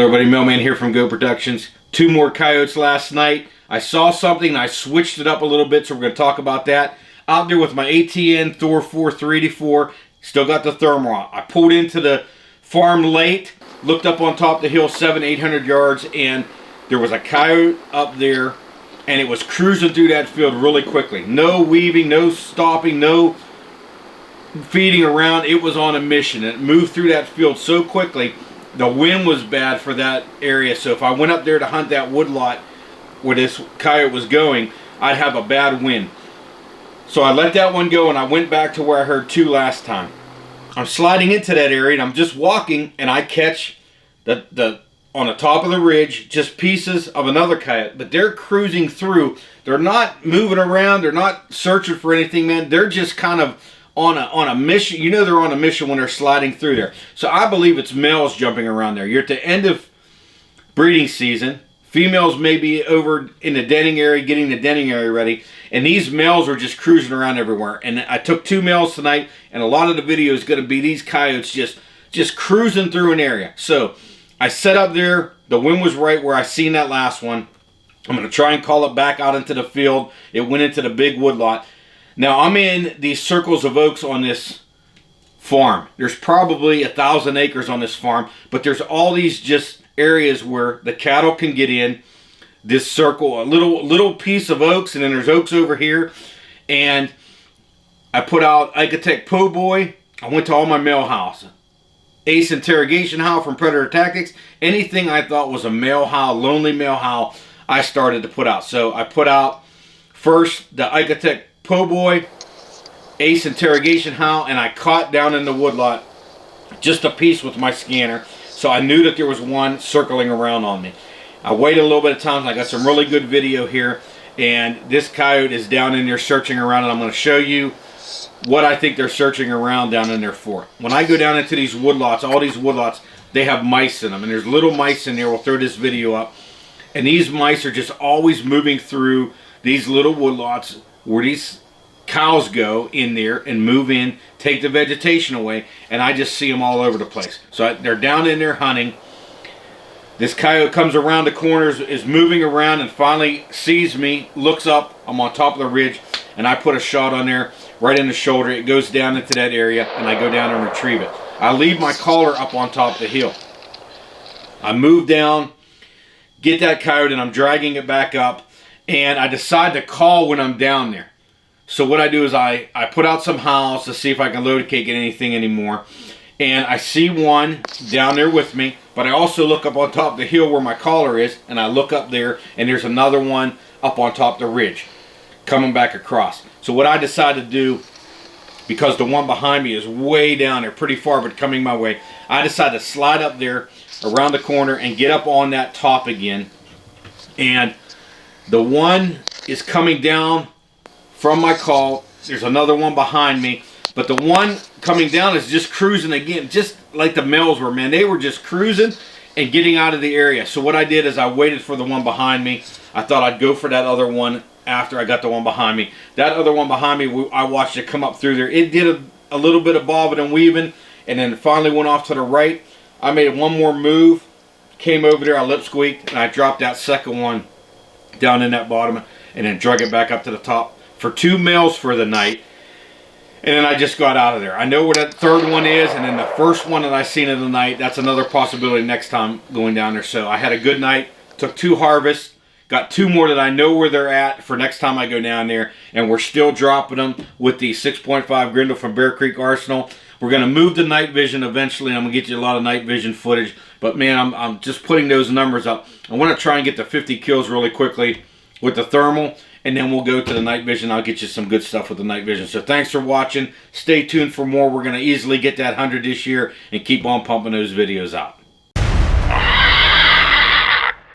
Hello everybody, Mailman here from Go Productions. 2 more coyotes last night. I saw something and I switched it up a little bit, so we're going to talk about that. Out there with my ATN Thor 384, still got the thermal on. I pulled into the farm late, looked up on top of the hill 700-800 yards, and there was a coyote up there, and it was cruising through that field really quickly. No weaving, no stopping, no feeding around. It was on a mission. It moved through that field so quickly. The wind was bad for that area, so if I went up there to hunt that woodlot where this coyote was going, I'd have a bad wind. So I let that one go and I went back to where I heard 2 last time. I'm sliding into that area and I'm just walking and I catch on the top of the ridge just pieces of another coyote, but they're cruising through. They're not moving around, they're not searching for anything, man. They're just kind of on a mission. You know they're on a mission when they're sliding through there. So I believe it's males jumping around there. You're at the end of breeding season. Females may be over in the denning area, getting the denning area ready, and these males are just cruising around everywhere. And I took 2 males tonight, and a lot of the video is going to be these coyotes just cruising through an area. So I set up there. The wind was right where I seen that last one. I'm going to try and call it back out into the field. It went into the big woodlot. Now I'm in these circles of oaks on this farm. There's probably 1,000 acres on this farm, but there's all these just areas where the cattle can get in. This circle, a little piece of oaks, and then there's oaks over here. And I put out Icatech Po Boy. I went to all my male house. Ace Interrogation Howl from Predator Tactics. Anything I thought was a male howl, lonely male howl, I started to put out. So I put out first the Icatech Po Boy, Ace Interrogation Howl, and I caught down in the woodlot just a piece with my scanner, so I knew that there was one circling around on me. I waited a little bit of time, and I got some really good video here, and this coyote is down in there searching around, and I'm going to show you what I think they're searching around down in there for. When I go down into these woodlots, all these woodlots, they have mice in them, and there's little mice in there. We'll throw this video up, and these mice are just always moving through these little woodlots where these cows go in there and move in, take the vegetation away, and I just see them all over the place. So they're down in there hunting. This coyote comes around the corners, is moving around, and finally sees me, looks up. I'm on top of the ridge, and I put a shot on there right in the shoulder. It goes down into that area, and I go down and retrieve it. I leave my collar up on top of the hill. I move down, get that coyote, and I'm dragging it back up, and I decide to call when I'm down there. So what I do is I put out some howls to see if I can locate anything anymore. And I see one down there with me, but I also look up on top of the hill where my collar is, and I look up there, and there's another one up on top of the ridge coming back across. So what I decided to do, because the one behind me is way down there, pretty far, but coming my way, I decided to slide up there around the corner and get up on that top again. And the one is coming down from my call. There's another one behind me, but the one coming down is just cruising again, just like the males were, man. They were just cruising and getting out of the area. So what I did is I waited for the one behind me. I thought I'd go for that other one after I got the one behind me. That other one behind me, I watched it come up through there. It did a little bit of bobbing and weaving, and then finally went off to the right. I made one more move, came over there, I lip squeaked, and I dropped that second one down in that bottom, and then drug it back up to the top for 2 males for the night. And then I just got out of there. I know where that third one is, and then the first one that I seen of the night, that's another possibility next time going down there. So I had a good night, took 2 harvests, got 2 more that I know where they're at for next time I go down there, and we're still dropping them with the 6.5 Grendel from Bear Creek Arsenal. We're going to move to night vision eventually, and I'm going to get you a lot of night vision footage. But man, I'm just putting those numbers up. I want to try and get to 50 kills really quickly with the thermal, and then we'll go to the night vision. I'll get you some good stuff with the night vision. So thanks for watching. Stay tuned for more. We're going to easily get that 100 this year and keep on pumping those videos out.